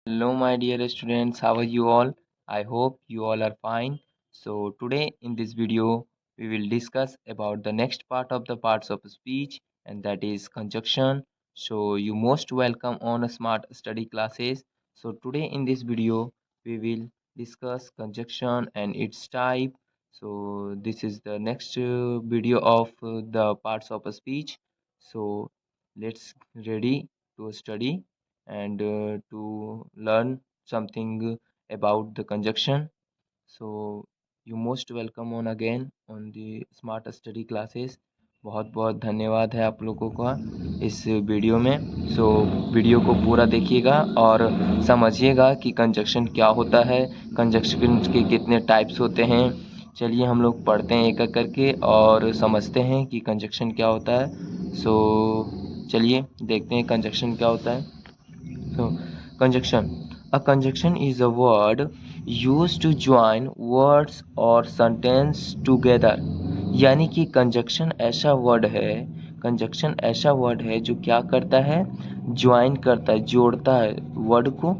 Hello, my dear students. How are you all? I hope you all are fine. So today in this video, we will discuss about the next part of the parts of speech, and that is conjunction. So you most welcome on Smart Study classes. So today in this video, we will discuss conjunction and its type. So this is the next video of the parts of a speech. So let's ready to study and to learn something about the conjunction. So you most welcome on again on the smart study classes. बहुत बहुत धन्यवाद है आप लोगों का इस video में। So video को पूरा देखिएगा और समझिएगा कि कंजक्शन क्या होता है, कंजक्शन के कितने टाइप्स होते हैं। चलिए हम लोग पढ़ते हैं एक एक करके और समझते हैं कि कंजक्शन क्या होता है। सो चलिए देखते हैं कंजक्शन क्या होता है। So, conjunction. A conjunction is a word used to join words or sentence together. यानी कि कंजक्शन ऐसा वर्ड है, कंजक्शन ऐसा वर्ड है जो क्या करता है, ज्वाइन करता है, जोड़ता है वर्ड को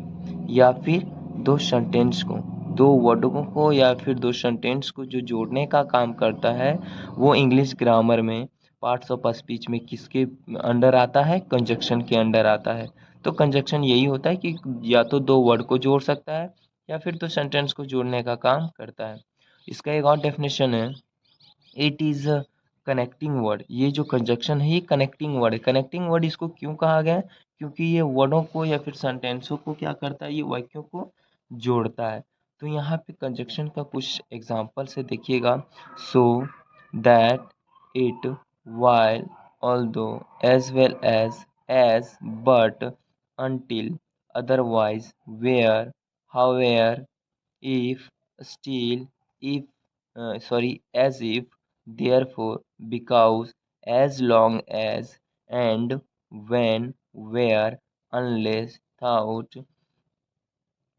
या फिर दो सेंटेंस को, दो वर्डों को या फिर दो सेंटेंस को जो जोड़ने का काम करता है। वो इंग्लिश ग्रामर में पार्ट्स ऑफ स्पीच में किसके अंडर आता है, कंजक्शन के अंडर आता है। तो कंजक्शन यही होता है कि या तो दो वर्ड को जोड़ सकता है या फिर तो सेंटेंस को जोड़ने का काम करता है। इसका एक और डेफिनेशन है, it is a connecting word. ये जो कंजक्शन है ये कनेक्टिंग वर्ड है। कनेक्टिंग वर्ड इसको क्यों कहा गया है, क्योंकि ये वर्डों को या फिर सेंटेंसों को क्या करता है, ये वाक्यों को जोड़ता है। तो यहाँ पे कंजक्शन का कुछ एग्जाम्पल से देखिएगा। So, that, it, while, although, as well as, but, until, otherwise, where, however, if, still, if, as if, therefore, because, as long as, and, when, where, unless, without,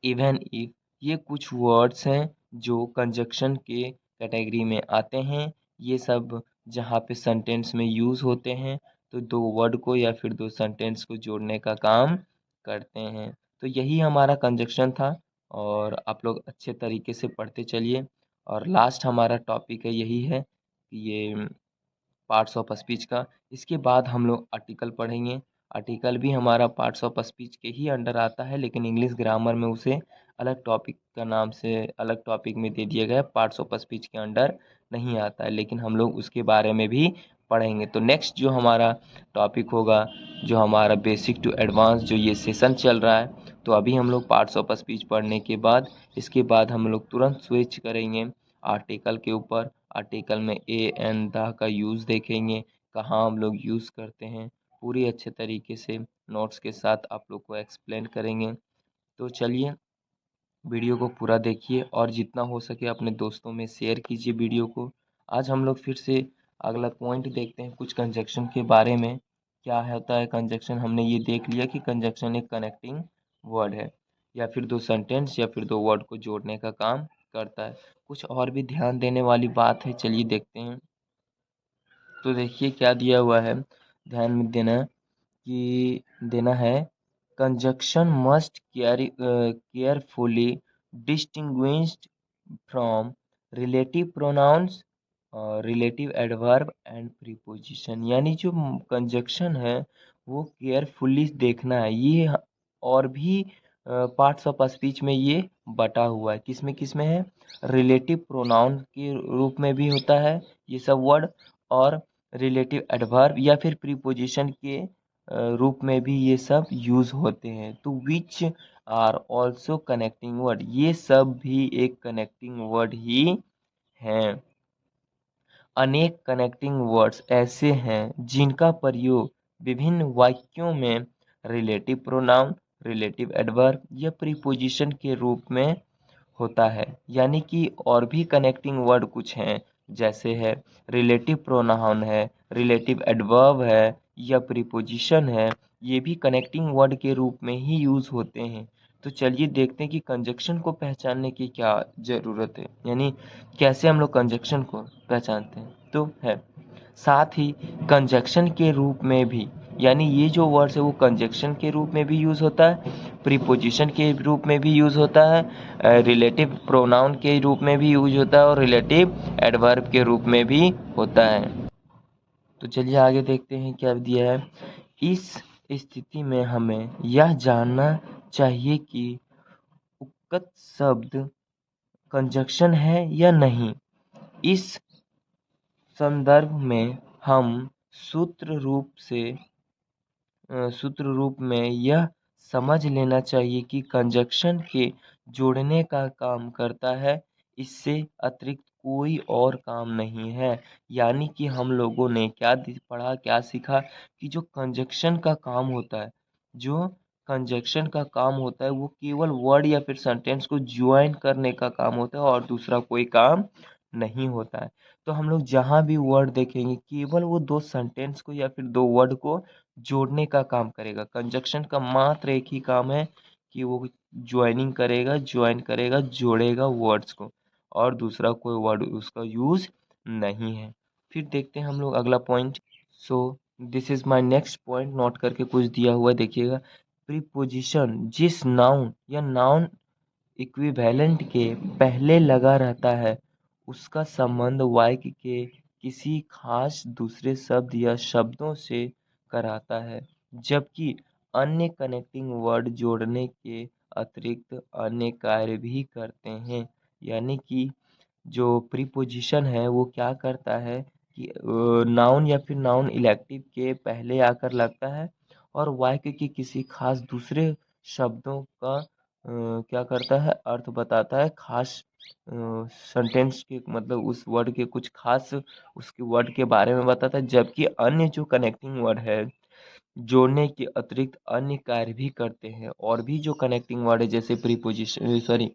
even if. ये कुछ words हैं जो conjunction के category में आते हैं। ये सब जहाँ पे सेंटेंस में यूज़ होते हैं तो दो वर्ड को या फिर दो सेंटेंस को जोड़ने का काम करते हैं। तो यही हमारा कंजक्शन था और आप लोग अच्छे तरीके से पढ़ते चलिए। और लास्ट हमारा टॉपिक है यही है कि ये पार्ट्स ऑफ स्पीच का। इसके बाद हम लोग आर्टिकल पढ़ेंगे। आर्टिकल भी हमारा पार्ट्स ऑफ स्पीच के ही अंडर आता है, लेकिन इंग्लिश ग्रामर में उसे अलग टॉपिक का नाम से अलग टॉपिक में दे दिया गया है, पार्ट्स ऑफ स्पीच के अंडर नहीं आता है, लेकिन हम लोग उसके बारे में भी पढ़ेंगे। तो नेक्स्ट जो हमारा टॉपिक होगा, जो हमारा बेसिक टू एडवांस जो ये सेशन चल रहा है, तो अभी हम लोग पार्ट्स ऑफ स्पीच पढ़ने के बाद इसके बाद हम लोग तुरंत स्विच करेंगे आर्टिकल के ऊपर। आर्टिकल में ए एंड द का यूज़ देखेंगे, कहाँ हम लोग यूज़ करते हैं, पूरी अच्छे तरीके से नोट्स के साथ आप लोग को एक्सप्लेन करेंगे। तो चलिए वीडियो को पूरा देखिए और जितना हो सके अपने दोस्तों में शेयर कीजिए वीडियो को। आज हम लोग फिर से अगला पॉइंट देखते हैं कुछ कंजक्शन के बारे में। क्या होता है कंजक्शन, हमने ये देख लिया कि कंजक्शन एक कनेक्टिंग वर्ड है या फिर दो सेंटेंस या फिर दो वर्ड को जोड़ने का काम करता है। कुछ और भी ध्यान देने वाली बात है, चलिए देखते हैं। तो देखिए क्या दिया हुआ है, ध्यान में देना है, conjunction must carefully distinguished from relative pronouns, relative adverb and preposition। यानी जो कंजक्शन है वो केयरफुली देखना है। ये और भी पार्ट्स ऑफ स्पीच में ये बटा हुआ है, किस में है, रिलेटिव प्रोनाउन के रूप में भी होता है ये सब वर्ड, और रिलेटिव एडवर्ब या फिर प्रीपोजिशन के रूप में भी ये सब यूज़ होते हैं। तो which are also connecting word, ये सब भी एक कनेक्टिंग वर्ड ही हैं। अनेक कनेक्टिंग वर्ड्स ऐसे हैं जिनका प्रयोग विभिन्न वाक्यों में रिलेटिव प्रोनाउन, रिलेटिव एडवर्ब या प्रीपोजिशन के रूप में होता है। यानी कि और भी कनेक्टिंग वर्ड कुछ हैं, जैसे है रिलेटिव प्रोनाउन है, रिलेटिव एडवर्ब है या प्रीपोजिशन है, ये भी कनेक्टिंग वर्ड के रूप में ही यूज़ होते हैं। तो चलिए देखते हैं कि कंजक्शन को पहचानने की क्या ज़रूरत है, यानी कैसे हम लोग कंजक्शन को पहचानते हैं। तो है, साथ ही कंजक्शन के रूप में भी यानी ये जो वर्ड्स है वो कंजक्शन के रूप में भी यूज़ होता है, प्रीपोजिशन के रूप में भी यूज़ होता है, रिलेटिव प्रोनाउन के रूप में भी यूज होता है और रिलेटिव एडवर्ब के रूप में भी होता है। तो चलिए आगे देखते हैं क्या दिया है। इस स्थिति में हमें यह जानना चाहिए कि उक्त शब्द कंजक्शन है या नहीं। इस संदर्भ में हम सूत्र रूप में यह समझ लेना चाहिए कि कंजक्शन के जोड़ने का काम करता है, इससे अतिरिक्त कोई और काम नहीं है। यानी कि हम लोगों ने क्या पढ़ा, क्या सीखा कि जो कंजक्शन का काम होता है, वो केवल वर्ड या फिर सेंटेंस को ज्वाइन करने का काम होता है और दूसरा कोई काम नहीं होता है। तो हम लोग जहाँ भी वर्ड देखेंगे केवल वो दो सेंटेंस को या फिर दो वर्ड को जोड़ने का काम करेगा। कंजक्शन का मात्र एक ही काम है कि वो ज्वाइन करेगा, जोड़ेगा वर्ड्स को, और दूसरा कोई वर्ड उसका यूज नहीं है। फिर देखते हैं हम लोग अगला point. So this is my next point, note करके कुछ दिया हुआ है, देखिएगा। प्रीपोजिशन जिस नाउन या नाउन इक्विवेलेंट के पहले लगा रहता है उसका संबंध वाक्य के किसी खास दूसरे शब्द या शब्दों से कराता है, जबकि अन्य कनेक्टिंग वर्ड जोड़ने के अतिरिक्त अन्य कार्य भी करते हैं। यानी कि जो प्रीपोजिशन है वो क्या करता है कि नाउन या फिर नाउन इलेक्टिव के पहले आकर लगता है और वाक्य के किसी खास दूसरे शब्दों का क्या करता है, अर्थ बताता है, खास सेंटेंस के मतलब उस वर्ड के कुछ खास उसके वर्ड के बारे में बताता है, जबकि अन्य जो कनेक्टिंग वर्ड है जोड़ने के अतिरिक्त अन्य कार्य भी करते हैं। और भी जो कनेक्टिंग वर्ड है जैसे प्रीपोजिशन सॉरी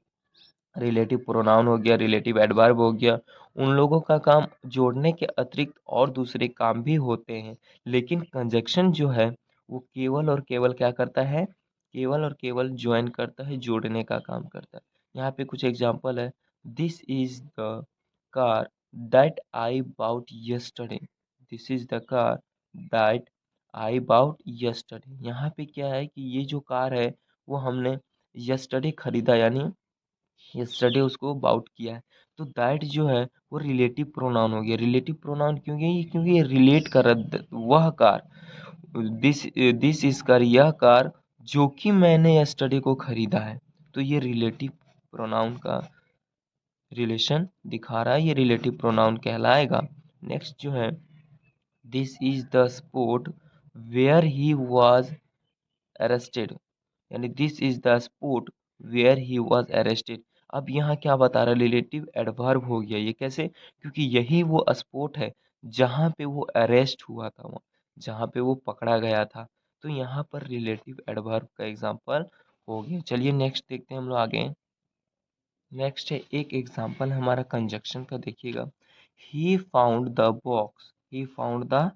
रिलेटिव प्रोनाउन हो गया, रिलेटिव एडवर्ब हो गया, उन लोगों का काम जोड़ने के अतिरिक्त और दूसरे काम भी होते हैं। लेकिन कंजक्शन जो है वो केवल और केवल क्या करता है, केवल और केवल ज्वाइन करता है, जोड़ने का काम करता है। यहाँ पे कुछ एग्जांपल है। This is the car that I bought yesterday. This is the car that I bought yesterday. यहाँ पे क्या है कि ये जो कार है वो हमने यस्टरडे खरीदा, यानी यस्टरडे उसको बाउट किया है। तो दैट जो है वो रिलेटिव प्रोनाउन हो गया। रिलेटिव प्रोनाउन क्योंकि ये रिलेट कर रहा है वह कार, दिस दिस इस कार, यह कार जो कि मैंने यस्टरडे को खरीदा है। तो ये रिलेटिव प्रोनाउन का रिलेशन दिखा रहा है, ये रिलेटिव प्रोनाउन कहलाएगा। नेक्स्ट जो है, this is the spot where he was arrested, यानी this is the spot where he was arrested. अब यहाँ क्या बता रहा है, रिलेटिव एडवर्ब हो गया। ये कैसे, क्योंकि यही वो स्पॉट है जहाँ पे वो अरेस्ट हुआ था, वहाँ जहाँ पे वो पकड़ा गया था। तो यहाँ पर रिलेटिव एडवर्ब का एग्जाम्पल हो गया। चलिए नेक्स्ट देखते हैं हम लोग आगे। नेक्स्ट है एक एग्जाम्पल हमारा कंजक्शन का, देखिएगा। He found the box, he found the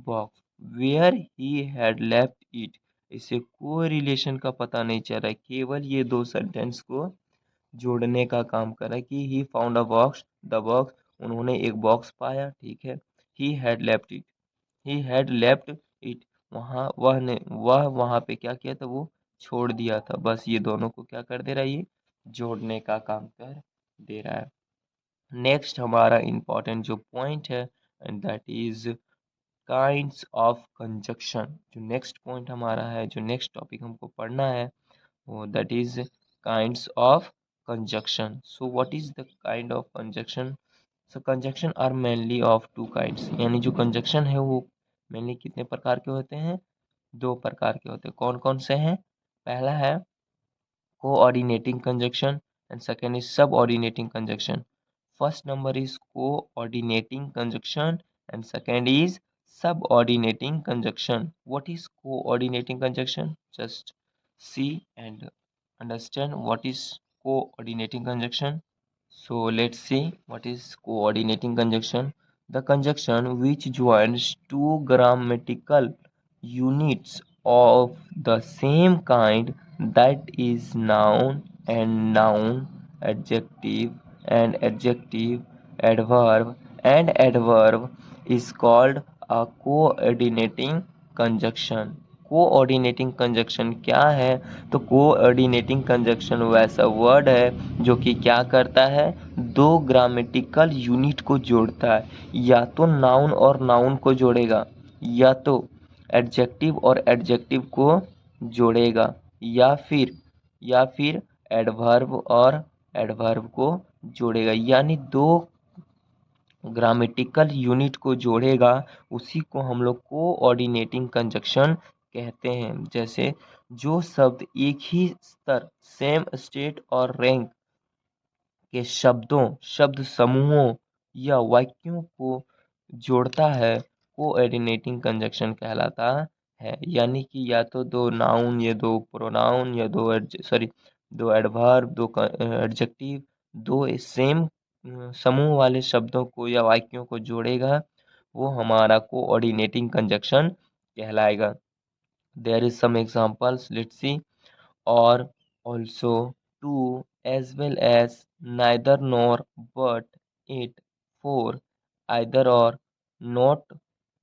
box where he had left it. इससे कोई रिलेशन का पता नहीं चल रहा है, केवल ये दो सेंटेंस को जोड़ने का काम कर रहा है कि he found a box, the box, उन्होंने एक बॉक्स पाया, ठीक है। ही had left it, he had left it, वह वहाँ पे क्या किया था, वो छोड़ दिया था। बस ये दोनों को क्या कर दे रहा है, ये जोड़ने का काम कर दे रहा है। नेक्स्ट हमारा इम्पोर्टेंट जो पॉइंट है and that is kinds of conjunction. जो नेक्स्ट पॉइंट हमारा है, जो नेक्स्ट टॉपिक हमको पढ़ना है, वो that is kinds of conjunction. So what is the kind of conjunction? So conjunction are mainly of two kinds, यानी जो कंजक्शन है वो मेनली कितने प्रकार के होते हैं, दो प्रकार के होते हैं। कौन कौन से हैं? पहला है coordinating conjunction and second is subordinating conjunction. First number is coordinating conjunction and second is subordinating conjunction. What is coordinating conjunction? Just see and understand what is coordinating conjunction. So let's see what is coordinating conjunction. The conjunction which joins two grammatical units of the same kind, that is noun and noun, adjective and adjective, adverb and adverb, is called a coordinating conjunction. Coordinating conjunction क्या है? तो coordinating conjunction वैसा word है जो कि क्या करता है, दो ग्रामेटिकल यूनिट को जोड़ता है। या तो नाउन और नाउन को जोड़ेगा, या तो एडजेक्टिव और एडजेक्टिव को जोड़ेगा, या फिर एडवर्ब और एडवर्ब को जोड़ेगा। यानी दो ग्रामेटिकल यूनिट को जोड़ेगा, उसी को हम लोग कोऑर्डिनेटिंग कंजक्शन कहते हैं। जैसे जो शब्द एक ही स्तर, सेम स्टेट और रैंक के शब्द समूहों या वाक्यों को जोड़ता है, कोऑर्डिनेटिंग कंजक्शन कहलाता है। यानी कि या तो दो नाउन या दो प्रोनाउन या दो एडवर्ब, दो एडजेक्टिव, दो सेम समूह वाले शब्दों को या वाक्यों को जोड़ेगा, वो हमारा कोऑर्डिनेटिंग कंजक्शन कहलाएगा। There is some examples, let's see. और, also, to, as well as, neither nor, but, it, for, either or, not,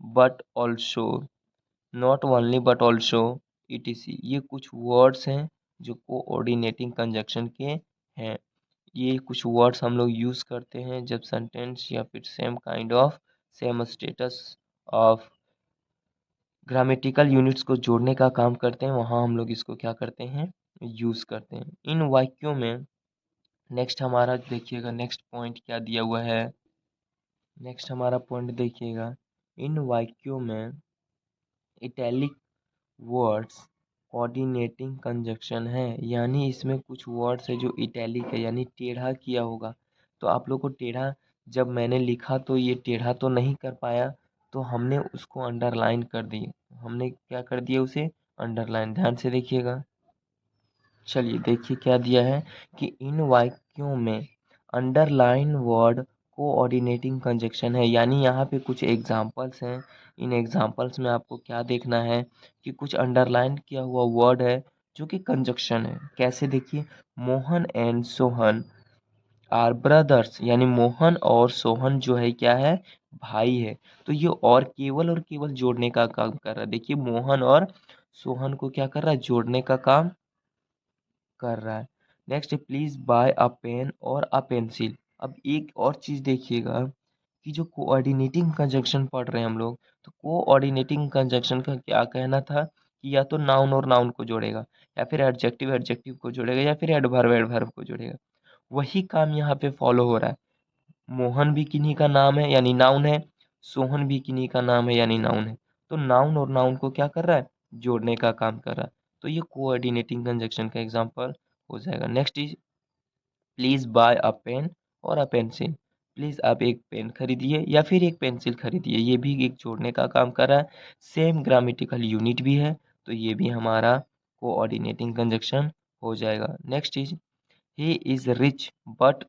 but also, not only but also, etc। ये कुछ वर्ड्स हैं जो कोऑर्डिनेटिंग कंजक्शन के हैं। ये कुछ वर्ड्स हम लोग यूज़ करते हैं जब सेंटेंस या फिर same status of grammatical units को जोड़ने का काम करते हैं, वहाँ हम लोग इसको क्या करते हैं, यूज़ करते हैं। इन वाक्यों में नेक्स्ट हमारा देखिएगा, नेक्स्ट पॉइंट क्या दिया हुआ है। नेक्स्ट हमारा पॉइंट देखिएगा, इन वाक्यों में इटैलिक वर्ड्स कोऑर्डिनेटिंग कंजक्शन है। यानी इसमें कुछ वर्ड्स है जो इटैलिक है, यानी टेढ़ा किया होगा। तो आप लोग को टेढ़ा, जब मैंने लिखा तो ये टेढ़ा तो नहीं कर पाया, तो हमने उसको अंडरलाइन कर दिए। हमने क्या कर दिया, उसे अंडरलाइन। ध्यान से देखिएगा। चलिए देखिए क्या दिया है कि इन वाक्यों में अंडरलाइन वर्ड कोऑर्डिनेटिंग कंजक्शन है। यानी यहाँ पे कुछ एग्जांपल्स हैं। इन एग्जांपल्स में आपको क्या देखना है कि कुछ अंडरलाइन किया हुआ वर्ड है जो कि कंजक्शन है। कैसे, देखिए, Mohan and Sohan are brothers. यानी मोहन और सोहन जो है क्या है, भाई है। तो ये और केवल जोड़ने का काम कर रहा है। देखिए मोहन और सोहन को क्या कर रहा है, जोड़ने का काम कर रहा है। Next, please buy a pen और अ पेंसिल। अब एक और चीज देखिएगा कि जो कोऑर्डिनेटिंग कंजक्शन पढ़ रहे हैं हम लोग, तो कोऑर्डिनेटिंग कंजक्शन का क्या कहना था कि या तो नाउन और नाउन को जोड़ेगा, या फिर एडजेक्टिव एडजेक्टिव को जोड़ेगा, या फिर एडवर्ब एडवर्ब को जोड़ेगा। वही काम यहाँ पे फॉलो हो रहा है। मोहन भी किन्हीं का नाम है यानी नाउन है, सोहन भी किन्हीं का नाम है यानी नाउन है। तो नाउन और नाउन को क्या कर रहा है, जोड़ने का काम कर रहा है। तो ये कोऑर्डिनेटिंग कंजक्शन का एग्जांपल हो जाएगा। Next is, please buy a pen और अ पेंसिल। प्लीज आप एक पेन खरीदिए या फिर एक पेंसिल खरीदिए। ये भी एक जोड़ने का काम कर रहा है, सेम ग्रामेटिकल यूनिट भी है, तो ये भी हमारा कोऑर्डिनेटिंग कंजक्शन हो जाएगा। Next is, he is rich but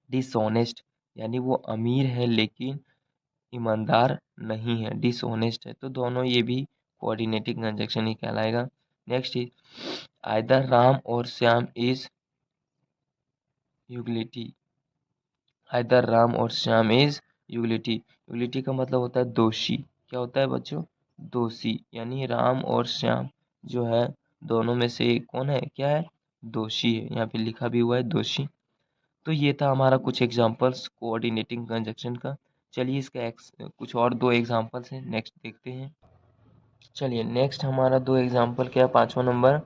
dishonest. यानी वो अमीर है लेकिन ईमानदार नहीं है, डिसऑनेस्ट है। तो दोनों ये भी कोऑर्डिनेटिंग कंजक्शन ही कहलाएगा। नेक्स्ट इज, आइदर राम और Shyam is utility. Either Ram और श्याम इज यूटिलिटी। यूटिलिटी का मतलब होता है दोषी। क्या होता है बच्चों, दोषी। यानी राम और श्याम जो है, दोनों में से कौन है, क्या है, दोषी है। यहाँ पे लिखा भी हुआ है दोषी। तो ये था हमारा कुछ एग्जांपल्स कोऑर्डिनेटिंग कंजक्शन का। चलिए इसका कुछ और दो एग्जांपल्स हैं, नेक्स्ट देखते हैं। चलिए नेक्स्ट हमारा दो एग्जांपल क्या है, पांचवा number,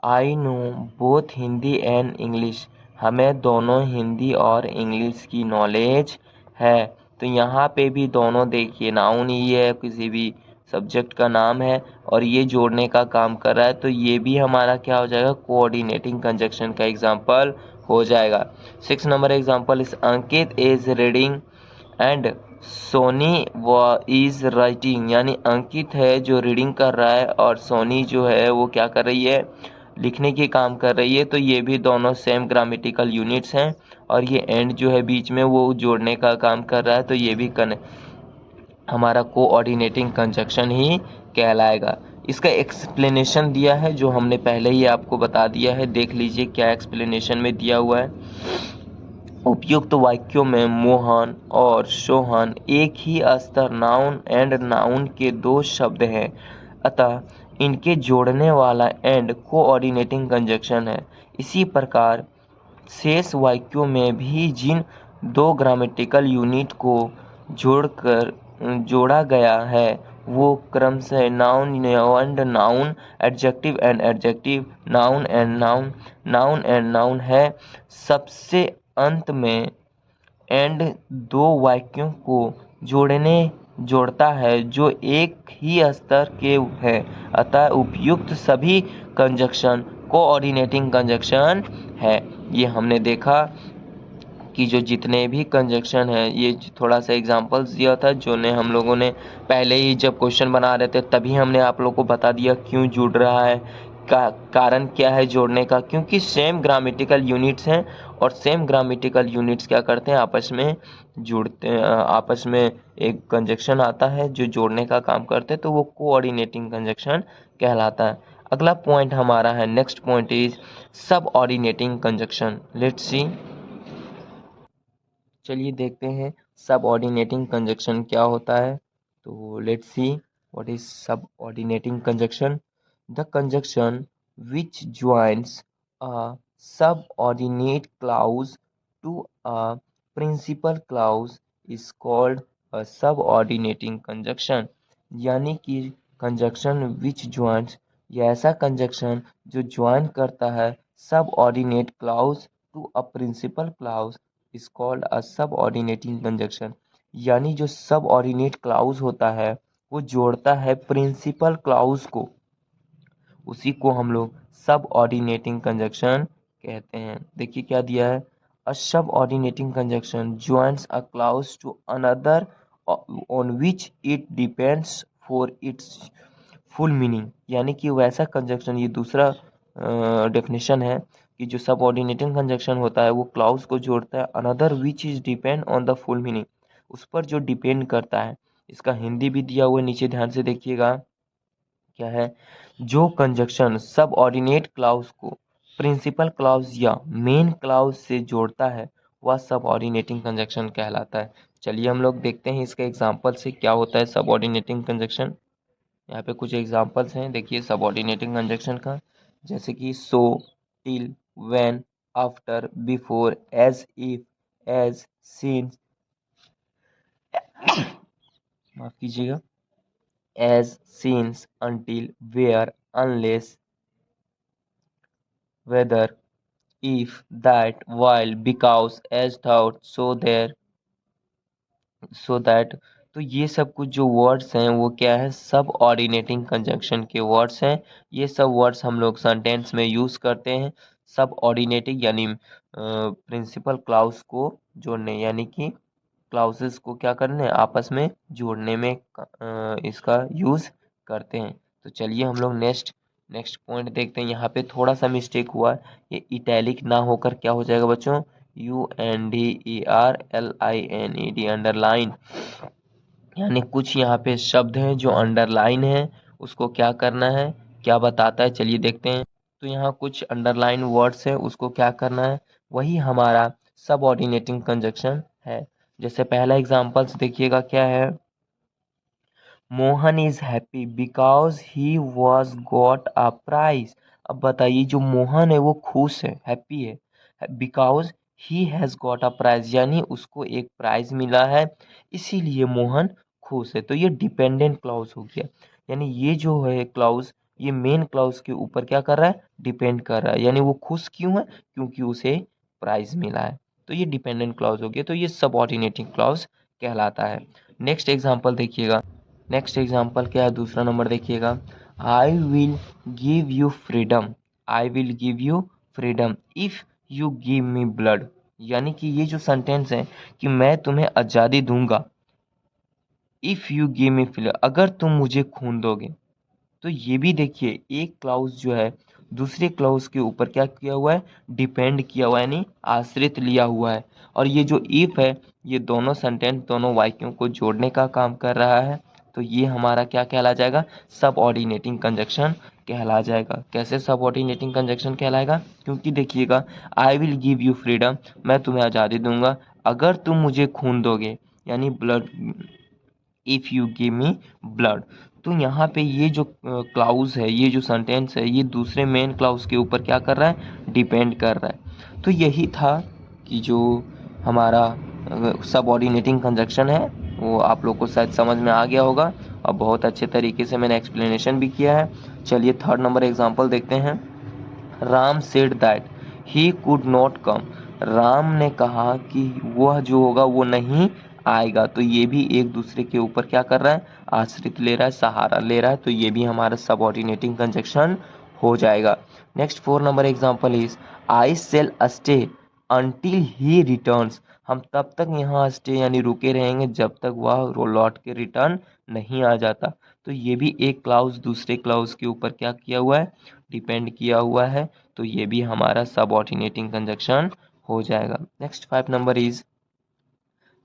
I know both Hindi and English. हमें दोनों हिंदी और इंग्लिश की नॉलेज है। तो यहाँ पे भी दोनों देखिए, नाउन ही है, किसी भी सब्जेक्ट का नाम है और ये जोड़ने का काम कर रहा है। तो ये भी हमारा क्या हो जाएगा, कोऑर्डिनेटिंग कंजक्शन का एग्जाम्पल हो जाएगा। 6 number example is, Ankit is reading and Soni व इज राइटिंग। यानी अंकित है जो रीडिंग कर रहा है और सोनी जो है वो क्या कर रही है, लिखने के काम कर रही है। तो ये भी दोनों सेम ग्रामेटिकल यूनिट्स हैं और ये एंड जो है बीच में वो जोड़ने का काम कर रहा है। तो ये भी हमारा कोऑर्डिनेटिंग कंजक्शन ही कहलाएगा। इसका एक्सप्लेनेशन दिया है जो हमने पहले ही आपको बता दिया है, देख लीजिए क्या एक्सप्लेनेशन में दिया हुआ है। उपयुक्त वाक्यों में मोहन और सोहन एक ही स्तर नाउन एंड नाउन के दो शब्द हैं, अतः इनके जोड़ने वाला एंड कोऑर्डिनेटिंग कंजक्शन है। इसी प्रकार शेष वाक्यों में भी जिन दो ग्रामेटिकल यूनिट को जोड़कर जोड़ा गया है वो क्रमशः noun and noun, adjective and adjective, noun and noun, noun and noun है। सबसे अंत में एंड दो वाक्यों को जोड़ता है जो एक ही स्तर के हैं, अतः उपयुक्त सभी कंजक्शन कोऑर्डिनेटिंग कंजक्शन है। ये हमने देखा कि जो जितने भी कंजक्शन है, ये थोड़ा सा एग्जांपल्स दिया था जो ने हम लोगों ने पहले ही जब क्वेश्चन बना रहे थे तभी हमने आप लोगों को बता दिया क्यों जुड़ रहा है, कारण क्या है जोड़ने का, क्योंकि सेम ग्रामेटिकल यूनिट्स हैं और सेम ग्रामेटिकल यूनिट्स क्या करते हैं आपस में जुड़ते हैं, आपस में एक कंजक्शन आता है जो जोड़ने का काम करते हैं, तो वो कोऑर्डिनेटिंग कंजक्शन कहलाता है। अगला पॉइंट हमारा है, next point is subordinating conjunction. Let's see, चलिए देखते हैं सब ऑर्डिनेटिंग कंजक्शन क्या होता है। तो let's see what is subordinating conjunction. The conjunction which joins a subordinate clause to a principal clause is called a subordinating conjunction. यानी कि कंजक्शन विच ज्वाइंस, यह ऐसा कंजक्शन जो ज्वाइन करता है subordinate clause to a principal clause is called a subordinating conjunction. यानी जो subordinate clause होता है वो जोड़ता है प्रिंसिपल क्लॉज को, उसी को हम लोग सबऑर्डिनेटिंग कंजक्शन कहते हैं। देखिए क्या दिया है, a subordinating conjunction joins a clause to another on which it depends for its full meaning. यानी कि वैसा कंजक्शन, ये दूसरा डेफिनेशन है कि जो सबऑर्डिनेटिंग कंजक्शन होता है वो क्लॉज को जोड़ता है another which is depend on the full meaning, उस पर जो डिपेंड करता है। इसका हिंदी भी दिया हुआ है नीचे, ध्यान से देखिएगा क्या है। जो कंजक्शन सबऑर्डिनेट क्लॉज को प्रिंसिपल क्लॉज या मेन क्लॉज से जोड़ता है वह सबऑर्डिनेटिंग कंजक्शन कहलाता है। चलिए हम लोग देखते हैं इसके एग्जांपल से क्या होता है सबऑर्डिनेटिंग कंजक्शन। यहाँ पे कुछ एग्जांपल्स हैं, देखिए सबऑर्डिनेटिंग कंजक्शन का, जैसे कि so, till, when, after, before, as if, as, since, माफ कीजिएगा, as, since, until, where, unless, whether, if, that, while, because, as, thought, so, there, so that। तो ये सब कुछ जो वर्ड्स हैं वो क्या है, सब ऑर्डिनेटिंग कंजंक्शन के वर्ड्स हैं। ये सब वर्ड्स हम लोग सेंटेंस में यूज करते हैं सब ऑर्डिनेटिंग यानी प्रिंसिपल क्लाउज को जोड़ने, यानी कि क्लाउसेस को क्या करने आपस में जोड़ने में इसका यूज करते हैं। तो चलिए हम लोग नेक्स्ट नेक्स्ट पॉइंट देखते हैं। यहाँ पे थोड़ा सा मिस्टेक हुआ है, ये इटैलिक ना होकर क्या हो जाएगा बच्चों, UNDERLINED, अंडरलाइन। यानी कुछ यहाँ पे शब्द हैं जो अंडरलाइन है, उसको क्या करना है, क्या बताता है, चलिए देखते हैं। तो यहाँ कुछ अंडरलाइन वर्ड्स हैं, उसको क्या करना है, वही हमारा सबऑर्डिनेटिंग कंजक्शन है। जैसे पहला एग्जांपल्स देखिएगा क्या है, Mohan is happy because he was got a prize. अब बताइए जो मोहन है वो खुश है, हैप्पी है, because he has got a prize, यानी उसको एक प्राइज मिला है इसीलिए मोहन खुश है। तो ये डिपेंडेंट क्लॉज हो गया, यानी ये जो है क्लॉज ये मेन क्लॉज के ऊपर क्या कर रहा है, डिपेंड कर रहा है। यानी वो खुश क्यों है, क्योंकि उसे प्राइज मिला है। तो ये डिपेंडेंट क्लॉज हो गया, तो ये सबऑर्डिनेटिंग क्लॉज कहलाता है। नेक्स्ट एग्जांपल देखिएगा, नेक्स्ट एग्जाम्पल क्या है, दूसरा नंबर देखिएगा, I will give you freedom, I will give you freedom if you give me blood. यानी कि ये जो सेंटेंस है कि मैं तुम्हें आज़ादी दूंगा, if you give me freedom, अगर तुम मुझे खून दोगे। तो ये भी देखिए एक क्लाउज जो है दूसरे क्लाउज के ऊपर क्या किया हुआ है, डिपेंड किया हुआ है, यानी आश्रित लिया हुआ है। और ये जो इफ है ये दोनों सेंटेंस दोनों वाक्यों को जोड़ने का काम कर रहा है। तो ये हमारा क्या कहला जाएगा, सब ऑर्डिनेटिंग कंजक्शन कहला जाएगा। कैसे सबऑर्डिनेटिंग कंजक्शन कहलाएगा? क्योंकि देखिएगा, I will give you freedom, मैं तुम्हें आज़ादी दूंगा अगर तुम मुझे खून दोगे, यानी blood, if you give me blood. तो यहाँ पे ये जो क्लाउज है, ये जो सेंटेंस है, ये दूसरे मेन क्लाउज के ऊपर क्या कर रहा है? डिपेंड कर रहा है। तो यही था कि जो हमारा सबऑर्डिनेटिंग कंजक्शन है वो आप लोग को शायद समझ में आ गया होगा और बहुत अच्छे तरीके से मैंने एक्सप्लेनेशन भी किया है। चलिए थर्ड नंबर एग्जांपल देखते हैं। Ram said that he could not come. Ram ने कहा कि वह जो होगा वो नहीं आएगा। तो ये भी एक दूसरे के ऊपर क्या कर रहा है? आश्रित ले रहा है, सहारा ले रहा है। तो ये भी हमारा सबऑर्डिनेटिंग कंजक्शन हो जाएगा। Next 4 number example is I shall stay until he returns. हम तब तक यहाँ स्टे यानी रुके रहेंगे जब तक वह लौट के रिटर्न नहीं आ जाता। तो ये भी एक क्लाउज दूसरे क्लाउज के ऊपर क्या किया हुआ है? डिपेंड किया हुआ है। तो ये भी हमारा सबऑर्डिनेटिंग कंजक्शन हो जाएगा। नेक्स्ट 5 नंबर इज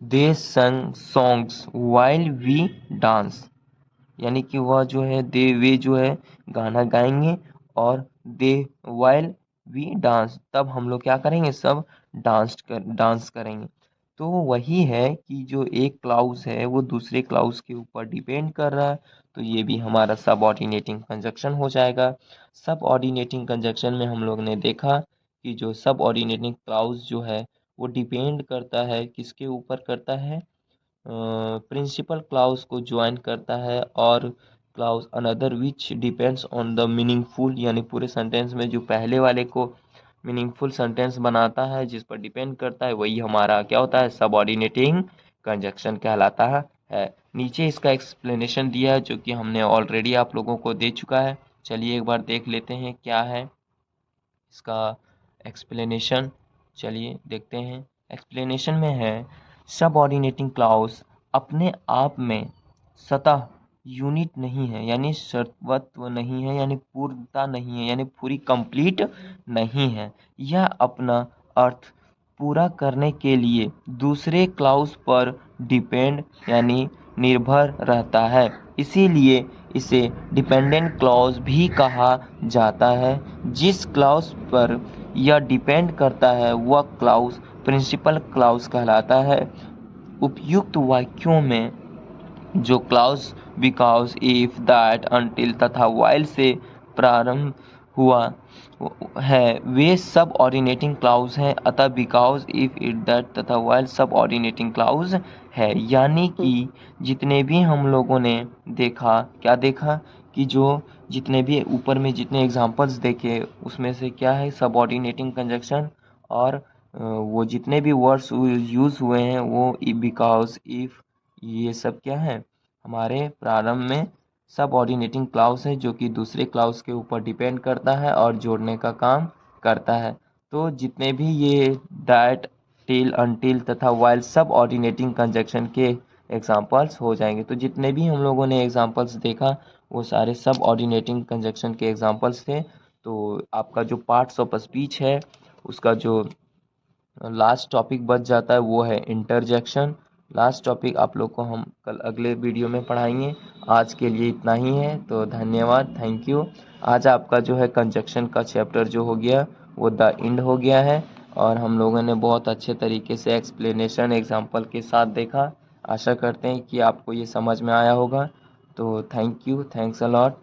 दे संग सॉन्ग्स व्हाइल वी डांस। यानी कि वह जो है वे जो है गाना गाएंगे और दे वाइल वी डांस, तब हम लोग क्या करेंगे? सब डांस करेंगे। तो वही है कि जो एक क्लाउज है वो दूसरे क्लाउज के ऊपर डिपेंड कर रहा है। तो ये भी हमारा सबऑर्डिनेटिंग कंजक्शन हो जाएगा। सबऑर्डिनेटिंग कंजक्शन में हम लोग ने देखा कि जो सबऑर्डिनेटिंग क्लाउज जो है वो डिपेंड करता है, किसके ऊपर करता है? प्रिंसिपल क्लाउज को ज्वाइन करता है और clause another which depends on the meaningful, यानी पूरे सेंटेंस में जो पहले वाले को मीनिंगफुल सेंटेंस बनाता है, जिस पर डिपेंड करता है, वही हमारा क्या होता है? सबऑर्डिनेटिंग कंजक्शन कहलाता है। नीचे इसका एक्सप्लेनेशन दिया है जो कि हमने ऑलरेडी आप लोगों को दे चुका है। चलिए एक बार देख लेते हैं क्या है इसका एक्सप्लेनेशन। चलिए देखते हैं। एक्सप्लेनेशन में है सबऑर्डिनेटिंग क्लाउज अपने आप में सतह यूनिट नहीं है, यानी सर्वत्व नहीं है, यानी पूर्णता नहीं है, यानी पूरी कंप्लीट नहीं है। यह अपना अर्थ पूरा करने के लिए दूसरे क्लाउज पर डिपेंड यानी निर्भर रहता है। इसीलिए इसे डिपेंडेंट क्लॉज भी कहा जाता है। जिस क्लॉज पर यह डिपेंड करता है वह क्लॉज प्रिंसिपल क्लॉज कहलाता है। उपयुक्त वाक्यों में जो clause because, if, that, until तथा व्हाइल से प्रारंभ हुआ है वे सब ऑर्डिनेटिंग क्लाउज हैं। अतः बिकॉज, इफ, इट, दैट तथा व्हाइल सब ऑर्डिनेटिंग क्लाउज है। यानी कि जितने भी हम लोगों ने देखा, क्या देखा कि जो जितने भी ऊपर में जितने एग्जांपल्स देखे उसमें से क्या है? Subordinating conjunction. और वो जितने भी वर्ड्स यूज हुए हैं वो बिकॉज, इफ, ये सब क्या है? हमारे प्रारंभ में सबऑर्डिनेटिंग क्लाउज है जो कि दूसरे क्लाउज के ऊपर डिपेंड करता है और जोड़ने का काम करता है। तो जितने भी ये दैट, टिल, अनटिल तथा व्हाइल सब ऑर्डिनेटिंग कंजक्शन के एग्जांपल्स हो जाएंगे। तो जितने भी हम लोगों ने एग्जांपल्स देखा वो सारे सब ऑर्डिनेटिंग कंजक्शन के एग्जांपल्स थे। तो आपका जो पार्ट्स ऑफ स्पीच है उसका जो लास्ट टॉपिक बच जाता है वो है इंटरजेक्शन। लास्ट टॉपिक आप लोग को हम कल अगले वीडियो में पढ़ाएंगे। आज के लिए इतना ही है, तो धन्यवाद, थैंक यू। आज आपका जो है कंजक्शन का चैप्टर जो हो गया वो द एंड हो गया है और हम लोगों ने बहुत अच्छे तरीके से एक्सप्लेनेशन एग्जाम्पल के साथ देखा। आशा करते हैं कि आपको ये समझ में आया होगा। तो thank you, thanks a lot.